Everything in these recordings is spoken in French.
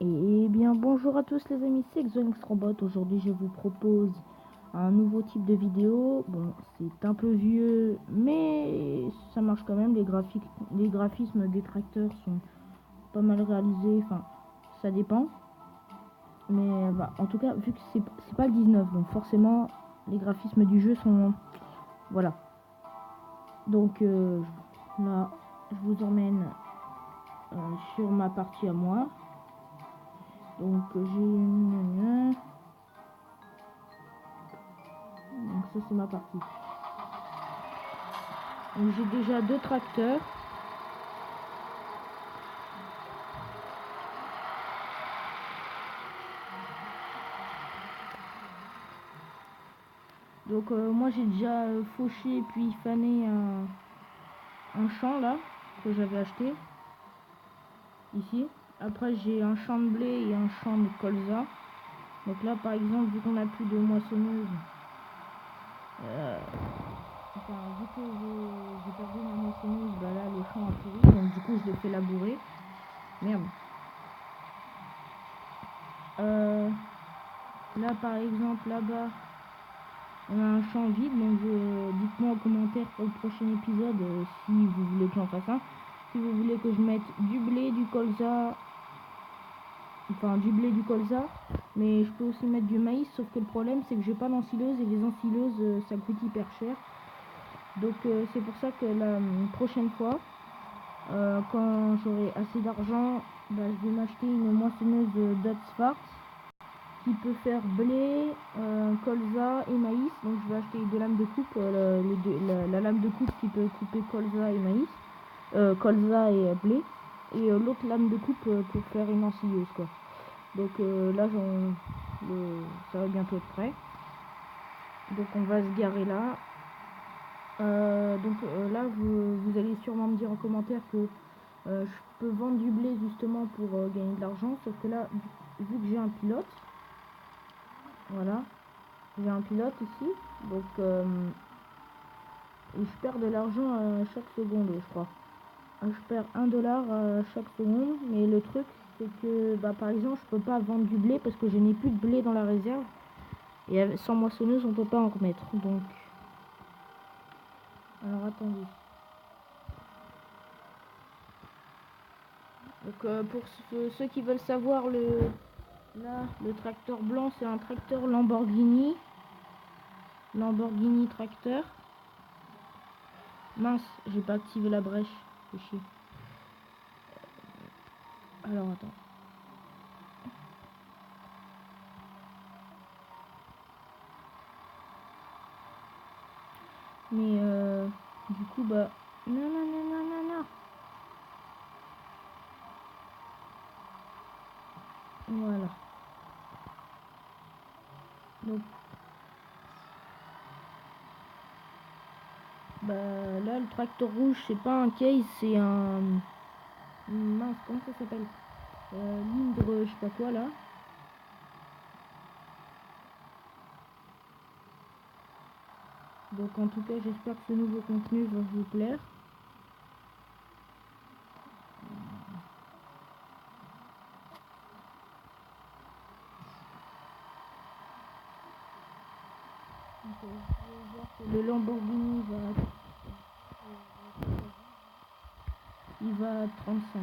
Et bien bonjour à tous les amis, c'est XONXRobot. Aujourd'hui je vous propose un nouveau type de vidéo. Bon, c'est un peu vieux mais ça marche quand même. Les graphismes des tracteurs sont pas mal réalisés, enfin ça dépend. Mais bah, en tout cas vu que c'est pas le 19, donc forcément les graphismes du jeu sont... Voilà. Donc là je vous emmène sur ma partie à moi. Donc j'ai donc ça c'est ma partie. Donc j'ai déjà 2 tracteurs. Donc moi j'ai déjà fauché puis fané un champ là que j'avais acheté ici. Après j'ai un champ de blé et un champ de colza. Donc là par exemple vu qu'on a plus de moissonneuse, vu que j'ai perdu ma moissonneuse, bah là le champ a pourri, donc du coup je l'ai fait labourer. Merde. Là par exemple là-bas on a un champ vide, donc dites-moi en commentaire pour le prochain épisode si vous voulez que j'en fasse un. Si vous voulez que je mette du blé, du colza, enfin du blé, du colza, mais je peux aussi mettre du maïs, sauf que le problème c'est que j'ai pas d'ensileuse et les ensileuses ça coûte hyper cher. Donc c'est pour ça que la prochaine fois, quand j'aurai assez d'argent, bah, je vais m'acheter une moissonneuse Dotz qui peut faire blé, colza et maïs. Donc je vais acheter 2 lames de coupe, la lame de coupe qui peut couper colza et maïs, colza et blé, et l'autre lame de coupe pour faire une ensileuse quoi. Donc là ça va bientôt être prêt. Donc on va se garer là. Donc là vous allez sûrement me dire en commentaire que je peux vendre du blé justement pour gagner de l'argent, sauf que là vu que j'ai un pilote, voilà, j'ai un pilote ici, donc et je perds de l'argent chaque seconde, je crois. Je perds $1 chaque seconde, mais le truc c'est que bah, par exemple je peux pas vendre du blé parce que je n'ai plus de blé dans la réserve, et sans moissonneuse on peut pas en remettre. Donc alors attendez. Donc pour ceux qui veulent savoir, là le tracteur blanc c'est un tracteur Lamborghini tracteur. Mince, j'ai pas activé la brèche, c'est chier. Alors attends. Mais du coup bah non. Voilà. Donc bah là le tracteur rouge c'est pas un case, c'est un... Mince, comment ça s'appelle, Lindre, je sais pas quoi là. Donc en tout cas j'espère que ce nouveau contenu va vous plaire. Donc, je vais voir que le Lamborghini il va à 35.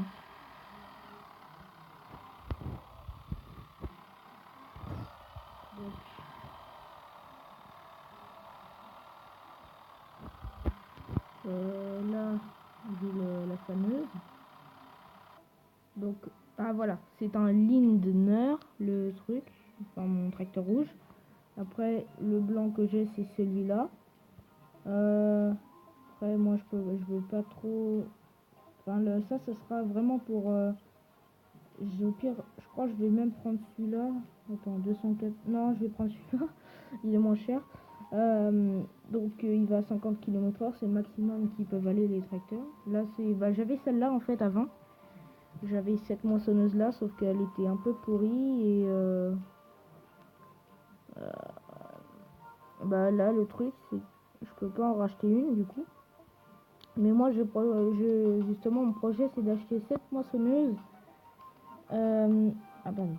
Donc, là j'ai la fameuse. Donc ah voilà, c'est un Lindner le truc, enfin mon tracteur rouge. Après le blanc que j'ai c'est celui-là. Après moi je veux pas trop, enfin ça ce sera vraiment pour au pire je crois que je vais même prendre celui-là. Attends, 204, non je vais prendre celui-là il est moins cher. Donc il va à 50 km/h, c'est le maximum qu'ils peuvent aller les tracteurs. Là c'est bah, j'avais celle-là en fait avant. J'avais cette moissonneuse là, sauf qu'elle était un peu pourrie et bah là le truc c'est que je peux pas en racheter une du coup. Mais moi justement mon projet c'est d'acheter cette moissonneuse Attendez.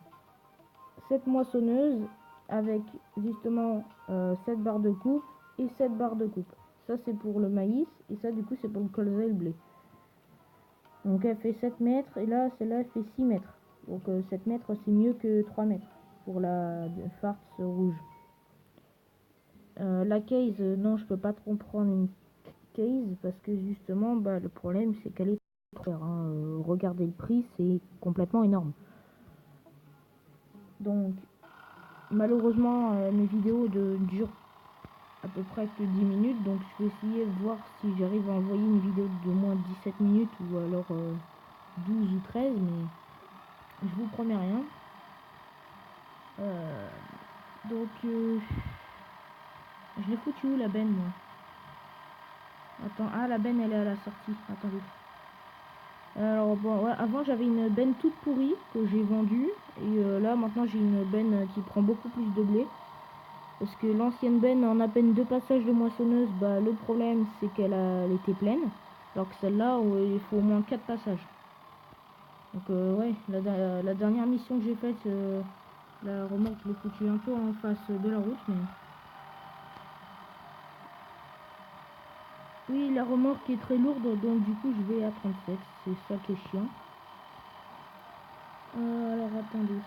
7 moissonneuses avec justement 7 barres de coupe et 7 barres de coupe. Ça c'est pour le maïs et ça du coup c'est pour le colza et le blé. Donc elle fait 7 mètres et là celle-là elle fait 6 mètres. Donc 7 mètres c'est mieux que 3 mètres pour la farce rouge. La case, non je peux pas trop prendre une case parce que justement le problème c'est qu'elle est trop chère. Regardez le prix, c'est complètement énorme. Donc malheureusement mes vidéos durent à peu près que 10 minutes, donc je vais essayer de voir si j'arrive à envoyer une vidéo de moins de 17 minutes ou alors 12 ou 13, mais je vous promets rien. Donc je l'ai foutu où la benne moi? Attends, la benne elle est à la sortie, attendez. Alors bon, ouais, avant j'avais une benne toute pourrie que j'ai vendue et là maintenant j'ai une benne qui prend beaucoup plus de blé. Parce que l'ancienne benne, en à peine 2 passages de moissonneuse, le problème c'est qu'elle était pleine. Alors que celle-là, il faut au moins 4 passages. Donc ouais, la dernière mission que j'ai faite, la remorque je l'ai foutue un peu en face de la route. Mais... oui, la remorque est très lourde, donc du coup je vais à 37. C'est ça qui est chiant. Alors attendez.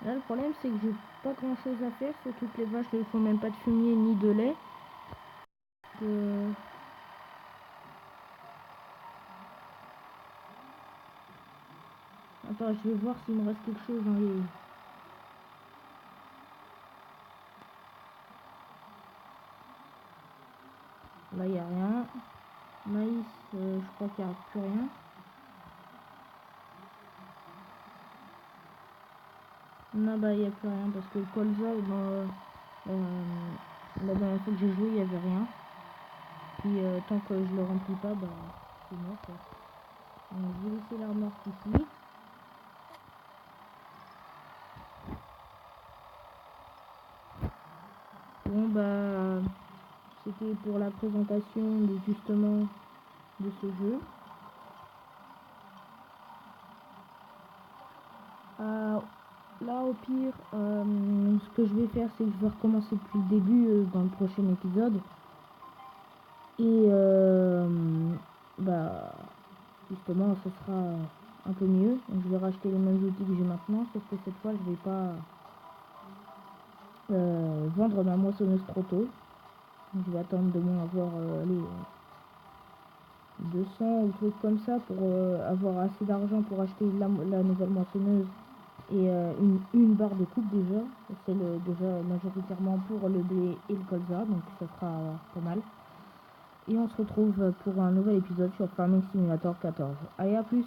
Là, le problème, c'est que j'ai pas grand chose à faire. C'est toutes les vaches ne font même pas de fumier ni de lait. Attends, je vais voir s'il me reste quelque chose dans les... Là, il n'y a rien. Maïs, je crois qu'il n'y a plus rien. Non, il n'y a plus rien parce que le colza, la dernière fois que j'ai joué, il n'y avait rien. Puis tant que je le remplis pas, c'est mort quoi. Donc, je vais laisser la remorque ici. Bon c'était pour la présentation justement de ce jeu. Là au pire, ce que je vais faire c'est que je vais recommencer depuis le début dans le prochain épisode. Et justement ce sera un peu mieux. Donc, je vais racheter les mêmes outils que j'ai maintenant, sauf que cette fois je vais pas vendre ma moissonneuse trop tôt. Je vais attendre de moins avoir les 200 ou trucs comme ça pour avoir assez d'argent pour acheter la nouvelle moissonneuse et une barre de coupe déjà. C'est déjà majoritairement pour le blé et le colza, donc ça sera pas mal. Et on se retrouve pour un nouvel épisode sur Farming Simulator 14. Allez, à plus!